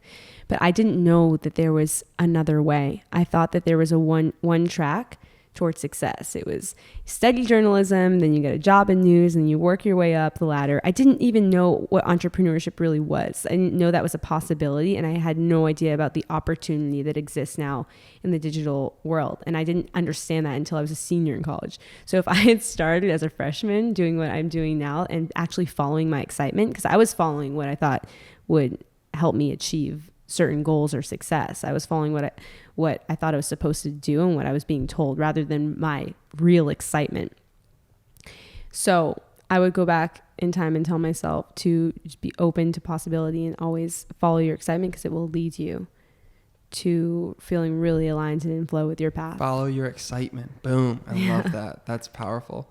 But I didn't know that there was another way. I thought that there was a one track towards success. It was study journalism, then you get a job in news, and you work your way up the ladder. I didn't even know what entrepreneurship really was. I didn't know that was a possibility, and I had no idea about the opportunity that exists now in the digital world. And I didn't understand that until I was a senior in college. So if I had started as a freshman doing what I'm doing now and actually following my excitement, because I was following what I thought would help me achieve certain goals or success. I was following what I thought I was supposed to do and what I was being told rather than my real excitement. So I would go back in time and tell myself to just be open to possibility and always follow your excitement, because it will lead you to feeling really aligned and in flow with your path. Follow your excitement. Boom. I love that. That's powerful.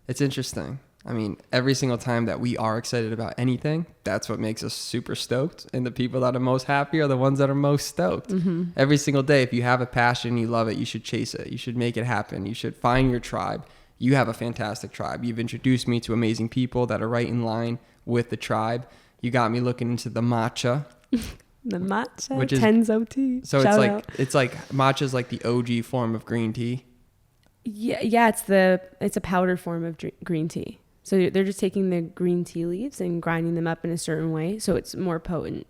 It's interesting. I mean, every single time that we are excited about anything, that's what makes us super stoked. And the people that are most happy are the ones that are most stoked. Mm-hmm. Every single day, if you have a passion, you love it, you should chase it. You should make it happen. You should find your tribe. You have a fantastic tribe. You've introduced me to amazing people that are right in line with the tribe. You got me looking into the matcha. The matcha, which is Tenzo tea. So it's like matcha's like the OG form of green tea. Yeah, it's a powdered form of green tea. So they're just taking the green tea leaves and grinding them up in a certain way, so it's more potent.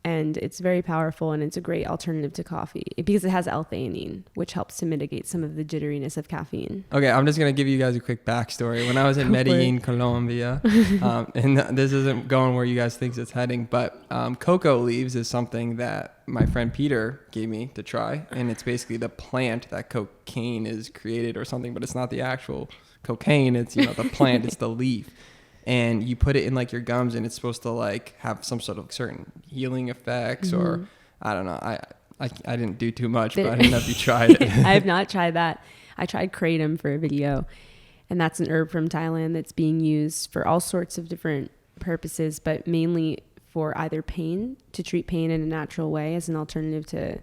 And it's very powerful, and it's a great alternative to coffee because it has L-theanine, which helps to mitigate some of the jitteriness of caffeine. Okay, I'm just going to give you guys a quick backstory. When I was in Medellin, Colombia, and this isn't going where you guys think it's heading, but cocoa leaves is something that my friend Peter gave me to try. And it's basically the plant that cocaine is created or something, but it's not the actual cocaine. It's, the plant, it's the leaf. And you put it in like your gums, and it's supposed to like have some sort of certain healing effects, or I don't know. I didn't do too much, but I didn't know if you tried it. I have not tried that. I tried kratom for a video, and that's an herb from Thailand that's being used for all sorts of different purposes, but mainly for either pain, to treat pain in a natural way as an alternative to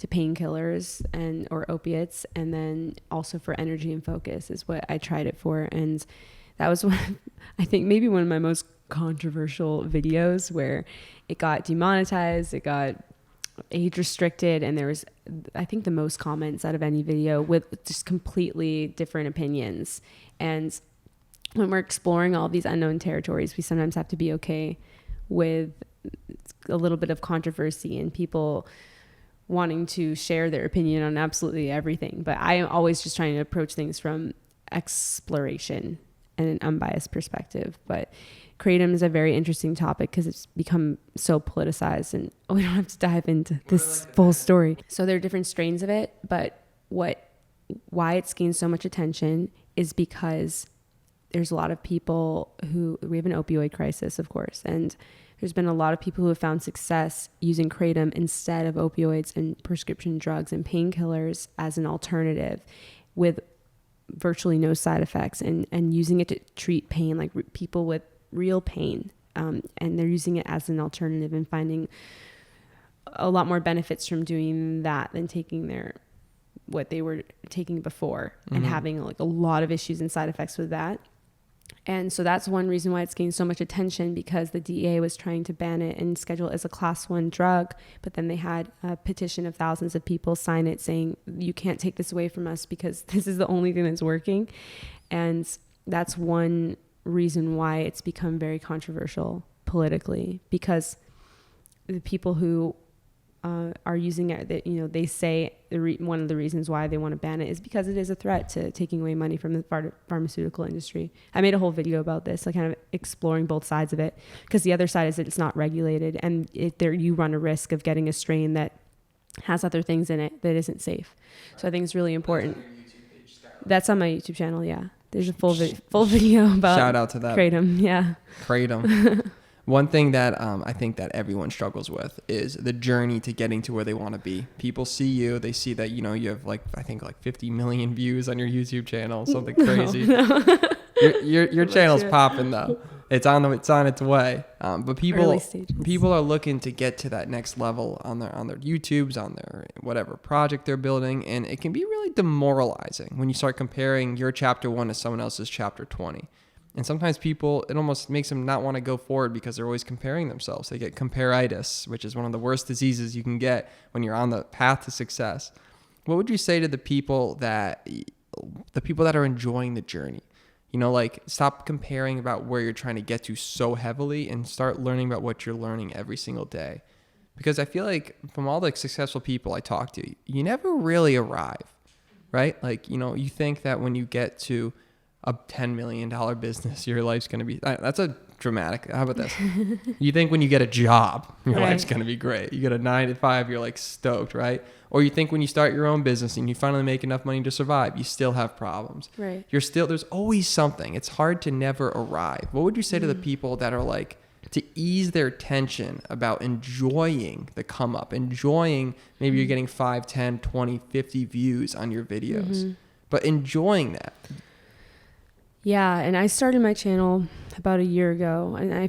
painkillers or opiates, and then also for energy and focus is what I tried it for. And that was I think maybe one of my most controversial videos, where it got demonetized, it got age restricted, and there was, I think, the most comments out of any video with just completely different opinions. And when we're exploring all these unknown territories, we sometimes have to be okay with a little bit of controversy and people wanting to share their opinion on absolutely everything. But I am always just trying to approach things from exploration and an unbiased perspective. But kratom is a very interesting topic because it's become so politicized, and we don't have to dive into this full story. So there are different strains of it, but why it's gained so much attention is because there's a lot of people we have an opioid crisis, of course, and there's been a lot of people who have found success using kratom instead of opioids and prescription drugs and painkillers as an alternative with virtually no side effects, and using it to treat pain, like people with real pain. And they're using it as an alternative and finding a lot more benefits from doing that than taking what they were taking before, and having like a lot of issues and side effects with that. And so that's one reason why it's gained so much attention, because the DEA was trying to ban it and schedule it as a class 1 drug. But then they had a petition of thousands of people sign it saying, you can't take this away from us because this is the only thing that's working. And that's one reason why it's become very controversial politically, because the people who are using it, that, you know, they say one of the reasons why they want to ban it is because it is a threat to taking away money from the pharmaceutical industry. I made a whole video about this, like kind of exploring both sides of it, because the other side is that it's not regulated, and you run a risk of getting a strain that has other things in it that isn't safe. So I think it's really important. That's on my YouTube channel. Yeah, there's a full video about. Shout out to that. Kratom. Yeah. Kratom. One thing that I think that everyone struggles with is the journey to getting to where they want to be. People see you, they see that, you know, you have I think 50 million views on your YouTube channel, something crazy. No. Your channel's popping though. It's on its way. But people are looking to get to that next level on their YouTubes, on their whatever project they're building, and it can be really demoralizing when you start comparing your chapter 1 to someone else's chapter 20. And sometimes it almost makes them not want to go forward because they're always comparing themselves. They get comparitis, which is one of the worst diseases you can get when you're on the path to success. What would you say to the people that are enjoying the journey? You know, like, stop comparing about where you're trying to get to so heavily and start learning about what you're learning every single day. Because I feel like from all the successful people I talk to, you never really arrive, right? Like, you know, you think that when you get to a $10 million business, your life's going to be, that's a dramatic, how about this? You think when you get a job, your life's going to be great. You get a 9 to 5, you're like stoked, right? Or you think when you start your own business and you finally make enough money to survive, you still have problems. Right. There's always something. It's hard to never arrive. What would you say to the people that are like, to ease their tension about enjoying the come up, enjoying maybe you're getting 5, 10, 20, 50 views on your videos, but enjoying that? Yeah, and I started my channel about a year ago, and I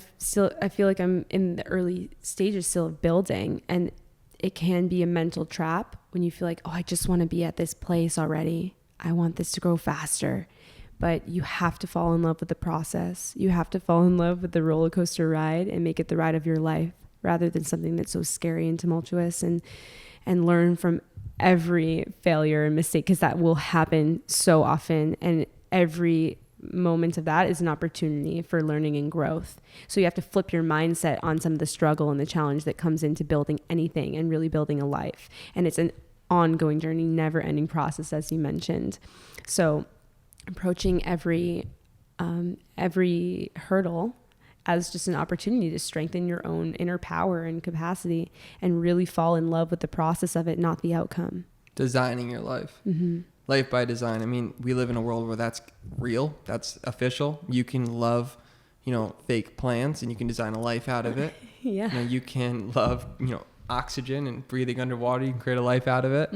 feel like I'm in the early stages still of building, and it can be a mental trap when you feel like, oh, I just want to be at this place already. I want this to grow faster. But you have to fall in love with the process. You have to fall in love with the roller coaster ride and make it the ride of your life, rather than something that's so scary and tumultuous, and learn from every failure and mistake, because that will happen so often, and every moment of that is an opportunity for learning and growth. So you have to flip your mindset on some of the struggle and the challenge that comes into building anything and really building a life. And it's an ongoing journey, never ending process, as you mentioned. So approaching every hurdle as just an opportunity to strengthen your own inner power and capacity, and really fall in love with the process of it, not the outcome. Designing your life. Life by design. I mean, we live in a world where that's real, that's official. You can love, you know, fake plants, and you can design a life out of it. Yeah. You know, you can love, you know, oxygen and breathing underwater. You can create a life out of it.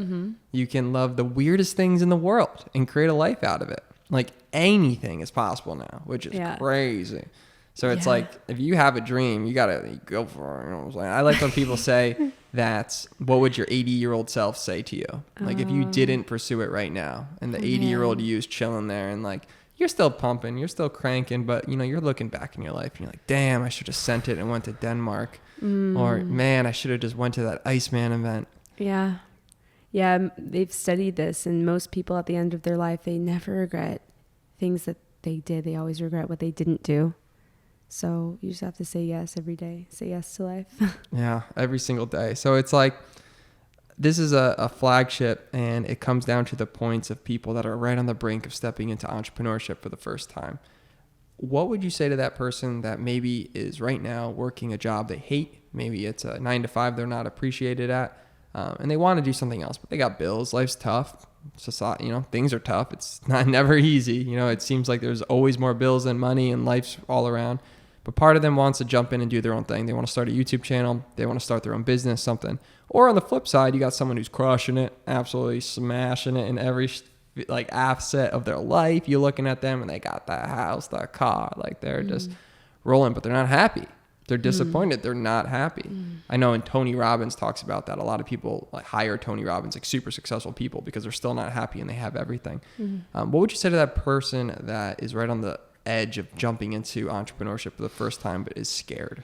You can love the weirdest things in the world and create a life out of it. Like, anything is possible now, which is crazy. So it's like, if you have a dream, you gotta go for it. You know what I'm saying? I like when people say that, what would your 80-year-old self say to you? Like, if you didn't pursue it right now, and the 80-year-old you is chilling there, and like, you're still pumping, you're still cranking, but you know, you're looking back in your life and you're like, damn, I should have sent it and went to Denmark. Or, man, I should have just went to that Iceman event. Yeah, they've studied this, and most people at the end of their life, they never regret things that they did. They always regret what they didn't do. So you just have to say yes every day. Say yes to life. Yeah, every single day. So it's like, this is a flagship, and it comes down to the points of people that are right on the brink of stepping into entrepreneurship for the first time. What would you say to that person that maybe is right now working a job they hate? Maybe it's a 9 to 5 they're not appreciated at, and they want to do something else, but they got bills. Life's tough. Society, you know, things are tough. It's never easy. You know, it seems like there's always more bills than money, and life's all around. But part of them wants to jump in and do their own thing. They want to start a YouTube channel. They want to start their own business, something. Or on the flip side, you got someone who's crushing it, absolutely smashing it in every like asset of their life. You're looking at them and they got that house, that car, like they're just rolling, but they're not happy. They're disappointed. They're not happy. I know, and Tony Robbins talks about that. A lot of people like hire Tony Robbins, like super successful people, because they're still not happy and they have everything. What would you say to that person that is right on the edge of jumping into entrepreneurship for the first time but is scared?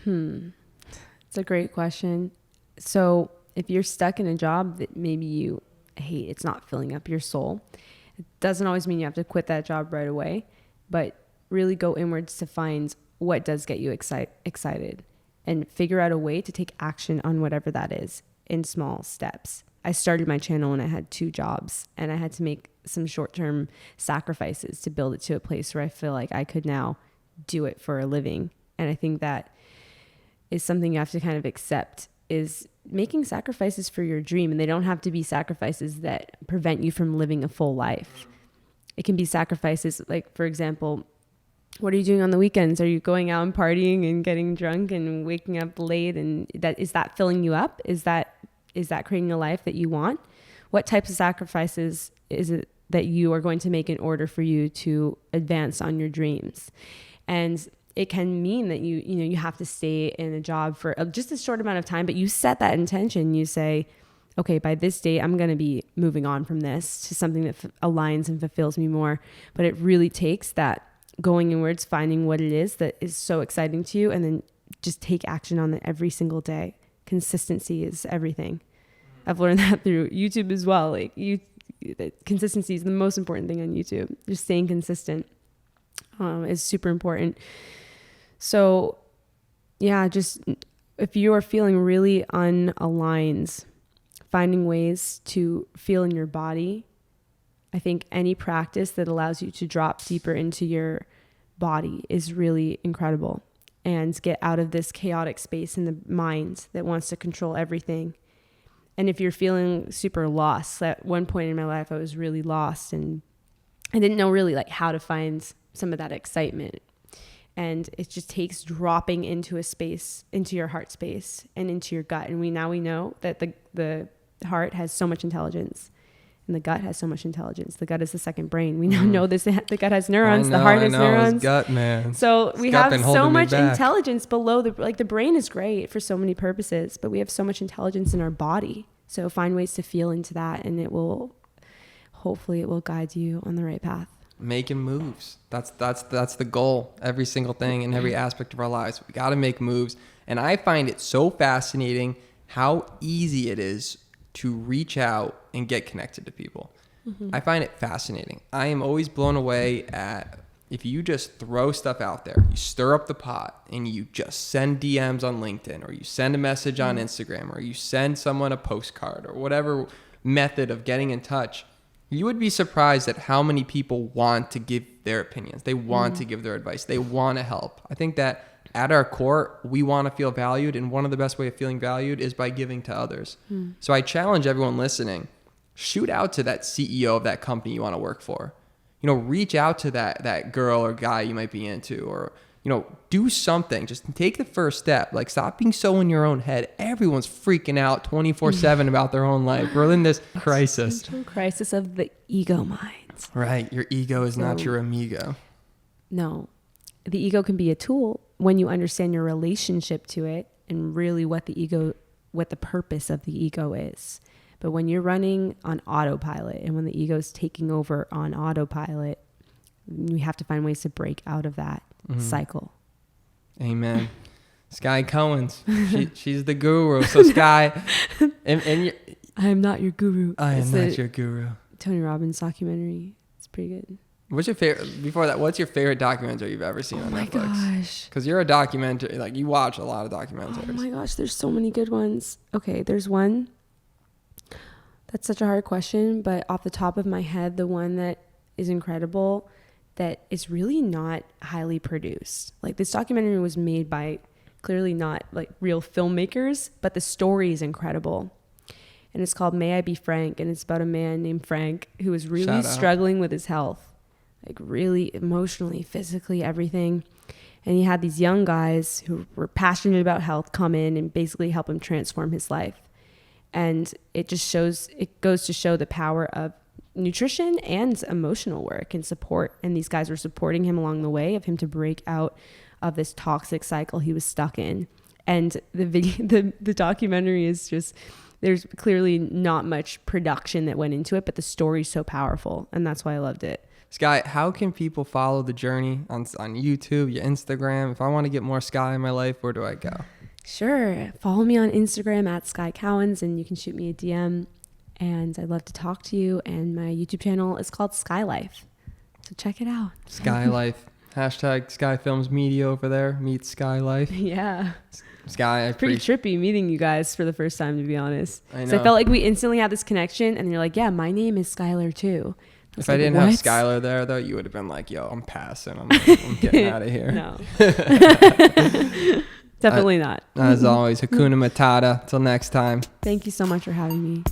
It's a great question. So if you're stuck in a job that maybe you hate, it's not filling up your soul, It doesn't always mean you have to quit that job right away, but really go inwards to find what does get you excited and figure out a way to take action on whatever that is in small steps. I started my channel when I had 2 jobs, and I had to make some short-term sacrifices to build it to a place where I feel like I could now do it for a living. And I think that is something you have to kind of accept, is making sacrifices for your dream. And they don't have to be sacrifices that prevent you from living a full life. It can be sacrifices like, for example, what are you doing on the weekends? Are you going out and partying and getting drunk and waking up late? And is that filling you up? Is that creating a life that you want? What types of sacrifices is it that you are going to make in order for you to advance on your dreams? And it can mean that you have to stay in a job for just a short amount of time, but you set that intention. You say, okay, by this date, I'm going to be moving on from this to something that aligns and fulfills me more. But it really takes that going inwards, finding what it is that is so exciting to you, and then just take action on it every single day. Consistency is everything. I've learned that through YouTube as well. Like consistency is the most important thing on YouTube. Just staying consistent is super important. So yeah, just if you are feeling really unaligned, finding ways to feel in your body. I think any practice that allows you to drop deeper into your body is really incredible, and get out of this chaotic space in the mind that wants to control everything. And if you're feeling super lost, at one point in my life, I was really lost and I didn't know really like how to find some of that excitement. And it just takes dropping into a space, into your heart space and into your gut. And we know that the heart has so much intelligence. And the gut has so much intelligence. The gut is the second brain. We now know this. The gut has neurons. The heart has neurons. Gut, man. So we have so much intelligence below the brain is great for so many purposes, but we have so much intelligence in our body. So find ways to feel into that, and hopefully it will guide you on the right path. Making moves. That's the goal. Every single thing in every aspect of our lives. We got to make moves. And I find it so fascinating how easy it is to reach out and get connected to people. Mm-hmm. I find it fascinating. I am always blown away at if you just throw stuff out there, you stir up the pot and you just send DMs on LinkedIn, or you send a message on Instagram, or you send someone a postcard, or whatever method of getting in touch, you would be surprised at how many people want to give their opinions. They want to give their advice. They want to help. I think that at our core, we want to feel valued, and one of the best way of feeling valued is by giving to others. So I challenge everyone listening, shoot out to that CEO of that company you want to work for. Reach out to that girl or guy you might be into, or, do something. Just take the first step. Like, stop being so in your own head. Everyone's freaking out 24/7 about their own life. We're in this crisis. Crisis of the ego mind. Right. Your ego is not your amigo. No. The ego can be a tool when you understand your relationship to it and really what the purpose of the ego is. But when you're running on autopilot and when the ego is taking over on autopilot, you have to find ways to break out of that cycle. Amen. Sky Cohen's, she's the guru. So Sky, and I am not your guru. I am not your guru. Tony Robbins documentary. It's pretty good. What's your favorite? Before that, what's your favorite documentary you've ever seen on Netflix? Oh my gosh! Because you're a documentary, like you watch a lot of documentaries. Oh my gosh, there's so many good ones. Okay, there's one. That's such a hard question, but off the top of my head, the one that is incredible, that is really not highly produced. Like, this documentary was made by clearly not like real filmmakers, but the story is incredible. And it's called May I Be Frank, and it's about a man named Frank who was really struggling with his health. Like, really emotionally, physically, everything. And he had these young guys who were passionate about health come in and basically help him transform his life. And it goes to show the power of nutrition and emotional work and support. And these guys were supporting him along the way of him to break out of this toxic cycle he was stuck in. And the documentary is just, there's clearly not much production that went into it, but the story's so powerful. And that's why I loved it. Sky, how can people follow the journey on YouTube, your Instagram? If I want to get more Sky in my life, where do I go? Sure. Follow me on Instagram at Sky Cowens, and you can shoot me a DM. and I'd love to talk to you. And my YouTube channel is called Sky Life, so check it out. Sky Life. Hashtag Sky Films Media over there. Meet Sky Life. Yeah. Sky, Pretty trippy meeting you guys for the first time, to be honest. I know. So I felt like we instantly had this connection, and you're like, yeah, my name is Skylar too. If I didn't have Skylar there, though, you would have been like, yo, I'm passing. I'm getting out of here. No. Definitely not. As always, Hakuna Matata. Till next time. Thank you so much for having me.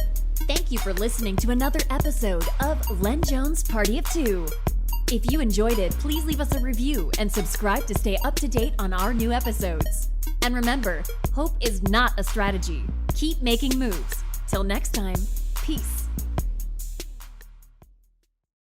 Thank you for listening to another episode of Lenjones Party of Two. If you enjoyed it, please leave us a review and subscribe to stay up to date on our new episodes. And remember, hope is not a strategy. Keep making moves. Till next time, peace.